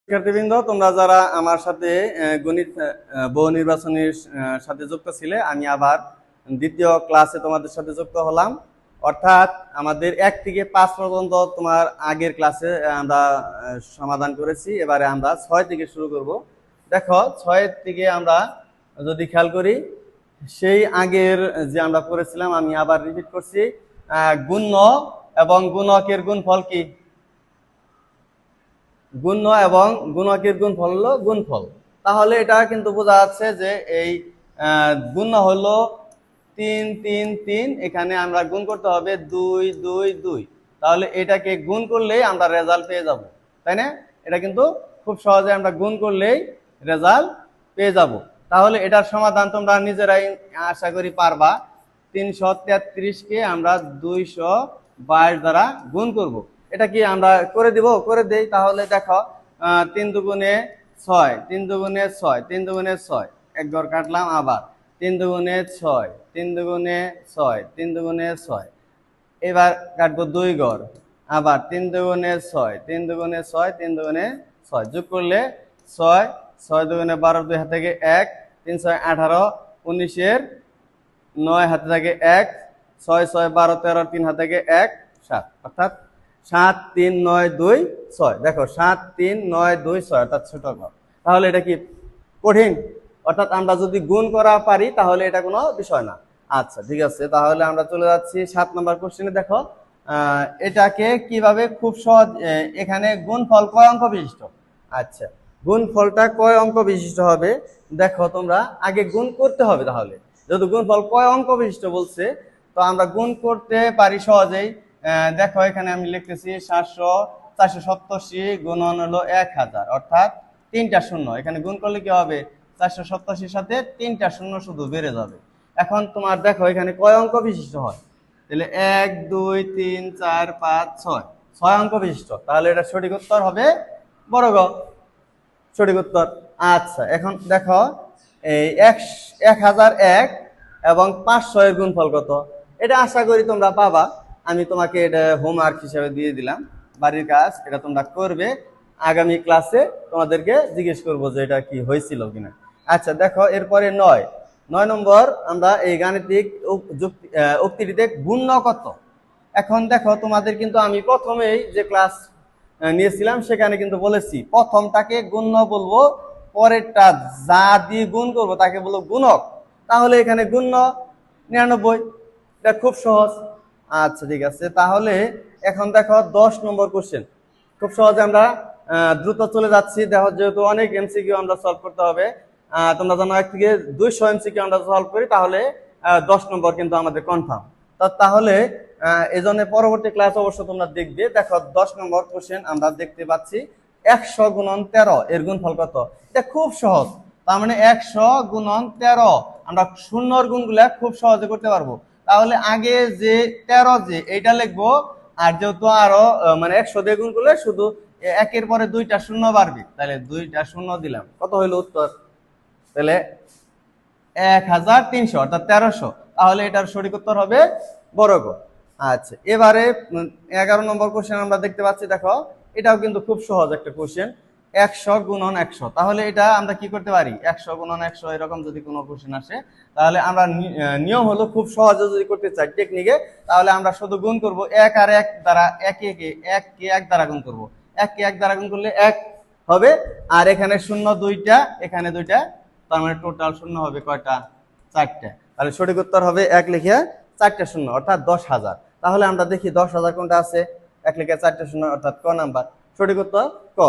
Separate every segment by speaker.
Speaker 1: শিক্ষার্থীবৃন্দ, তোমরা যারা আমার সাথে গণিত বহু নির্বাচনীর সাথে যুক্ত ছিলে, আমি আবার দ্বিতীয় ক্লাসে তোমাদের সাথে যুক্ত হলাম। অর্থাৎ আমাদের 1 থেকে 5 পর্যন্ত তোমার আগের ক্লাসে আমরা সমাধান করেছি। এবারে আমরা 6 থেকে শুরু করব। দেখো, 6 থেকে আমরা যদি খেয়াল করি, সেই আগের যে আমরা করেছিলাম আমি আবার রিপিট করছি। গুণ্য এবং গুণকের গুণফল কি? গুণ্য এবং গুণকের গুণফল হলো গুণফল। তাহলে এটা কিন্তু বোঝা যাচ্ছে যে এই গুণ্য হলো 3 3 3, এখানে আমরা গুণ করতে হবে 2 2 2। তাহলে এটাকে গুণ করলেই আমরা রেজাল্ট পেয়ে যাব, তাই না? এটা কিন্তু খুব সহজে আমরা গুণ করলেই রেজাল্ট পেয়ে যাব। তাহলে এটার সমাধান তোমরা নিজেরাই আশা করি পারবা। 333কে আমরা 222 দ্বারা গুণ করব। এটা কি আমরা করে দিব? করে দেই। তাহলে দেখো, 3 দুগুণে 6, 3 দুগুণে 6, 3 দুগুণে 6, এক ঘর কাটলাম। আবার 3 দুগুণে 6, 3 দুগুণে 6, 3 দুগুণে 6, এবার কাটবো 2 ঘর। আবার 3 দুগুণে 6, 3 দুগুণে 6, 3 দুগুণে 6, যোগ করলে 6, 6 দুগুণে 12, 2 হাত থেকে 1, 3 6 18, 19 এর 9 হাতে থাকে 1, 6 6 12 13, 3 হাতে থেকে 1, 7, অর্থাৎ 7 3 9 2 6। দেখো, 7 3 9 2 6, অর্থাৎ ছোট ঘর। তাহলে এটা কি কঠিন? অর্থাৎ আমরা যদি গুণ করা পারি তাহলে এটা কোনো বিষয় না। আচ্ছা, ঠিক আছে, তাহলে আমরা চলে যাচ্ছি 7 নম্বর কোশ্চেনে। দেখো, এটাকে কিভাবে খুব সহজ, এখানে গুণফল কয় অঙ্ক বিশিষ্ট? আচ্ছা, গুণফলটা কয় অঙ্ক বিশিষ্ট হবে? দেখো, তোমরা আগে গুণ করতে হবে। তাহলে যেহেতু গুণফল কয় অঙ্ক বিশিষ্ট বলছে, তো আমরা গুণ করতে পারি সহজেই। দেখো, এখানে আমি লিখতেছি 487 গুণন হলো 1000, অর্থাৎ 3টা শূন্য। এখানে গুণ করলে কি হবে? 487 সাথে 3টা শূন্য শুধু বেড়ে যাবে। এখন তোমার দেখো এখানে কয় অঙ্ক বিশিষ্ট হয়? তাহলে 1 2 3 4 5 6, 6 অঙ্ক বিশিষ্ট। তাহলে এটা সঠিক উত্তর হবে বর্গ। সঠিক উত্তর। আচ্ছা, এখন দেখো, এই 1001 এবং 500 এর গুণফল কত? এটা আশা করি তোমরা পাবা। আমি তোমাকে এটা হোমওয়ার্ক হিসেবে দিয়ে দিলাম, বাড়ির কাজ। এটা তোমরা করবে। আগামী ক্লাসে তোমাদেরকে জিজ্ঞেস করবো যে এটা কি হয়েছিল কিনা। আচ্ছা, দেখো, এরপরে 9 নম্বর আমরা এই গাণিতিক উক্তিটিতে গুণ্য কত। এখন দেখো, তোমাদের কিন্তু আমি প্রথমেই যে ক্লাস নিয়েছিলাম সেখানে কিন্তু বলেছি প্রথমটাকে গুণ্য বলবো, পরেরটা যা দিয়ে গুণ করবো তাকে বলবো গুণক। তাহলে এখানে গুণ্য 99, এটা খুব সহজ। আচ্ছা, ঠিক আছে, তাহলে এখন দেখো 10 নম্বর কোশ্চেন। খুব সহজে আমরা দ্রুত চলে যাচ্ছি। দেখো, যেহেতু অনেক এমসিকিউ আমরা সলভ করতে হবে, তোমরা জানো 1 থেকে 200 এমসিকিউ আমরা সলভ করি, তাহলে 10 নম্বর কিন্তু আমাদের কনফার্ম। তাহলে এই জন্য পরবর্তী ক্লাস অবশ্য তোমরা দেখবে। দেখো, 10 নম্বর কোশ্চেন আমরা দেখতে পাচ্ছি 100 গুণন 13 এর গুণফল কত? এটা খুব সহজ। তার মানে 100 গুণন 13 আমরা শূন্যর গুণগুলা খুব সহজে করতে পারবো। তাহলে আগে যে 13 যে এইটা লিখবো, আর যেহেতু আরো মানে 100 দিয়ে গুণ করলে শুধু একের পরে 2টা শূন্য বাড়বে, তাহলে 2টা শূন্য দিলাম। কত হইলো উত্তর? তাহলে 1300, অর্থাৎ 1300। তাহলে এটার সঠিক উত্তর হবে বর্গ। আচ্ছা, এবারে 11 নম্বর কোশ্চেন আমরা দেখতে পাচ্ছি। দেখো, এটাও কিন্তু খুব সহজ একটা কোশ্চেন। 100 গুণন 100। তাহলে এটা আমরা কি করতে পারি? 100 গুণন 100 এরকম যদি কোনো কোশ্চেন আসে, তাহলে আমরা নিয়ম হলো খুব সহজে যদি করতে চাই টেকনিকে, তাহলে আমরা শুধু গুণ করব 1 আর 1 দ্বারা। 1 কে 1 দ্বারা গুণ করব। 1 কে 1 দ্বারা গুণ করলে 1 হবে। আর এখানে শূন্য 2টা, এখানে 2টা, তার মানে টোটাল শূন্য হবে কয়টা? 4টা। তাহলে সঠিক উত্তর হবে 1 লিখে 4টা শূন্য, অর্থাৎ 10,000। তাহলে আমরা দেখি 10,000 কোনটা আছে? 1 লিখে 4টা শূন্য, অর্থাৎ ক নাম্বার। সঠিক উত্তর ক।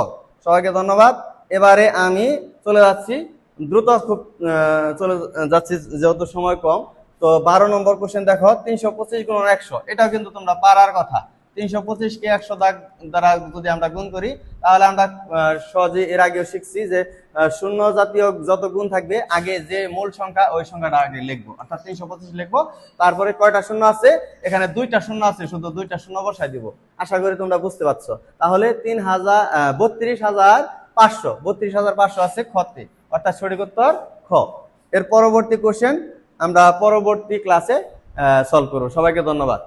Speaker 1: সবাইকে ধন্যবাদ। এবারে আমি চলে যাচ্ছি, দ্রুত খুব চলে যাচ্ছি যেহেতু সময় কম। তো 12 নম্বর কোশ্চেন দেখো, 325 গুণন 100। এটাও কিন্তু তোমরা পারার কথা। 325কে 100 দ্বারা যদি আমরা গুণ করি, তাহলে আমরা সহজে এর আগেও শিখছি যে শূন্য জাতীয় যত গুণ থাকবে, আগে যে মূল সংখ্যা ওই সংখ্যাটা আগে লিখবো, অর্থাৎ 325 লিখবো। তারপরে কয়টা শূন্য আছে? এখানে 2টা শূন্য আছে, শুধু 2টা শূন্য বসাই দিব। আশা করি তোমরা বুঝতে পারছো। তাহলে 32,500 আছে খতে, অর্থাৎ সঠিক উত্তর খ। এর পরবর্তী কোশ্চেন আমরা পরবর্তী ক্লাসে সলভ করবো। সবাইকে ধন্যবাদ।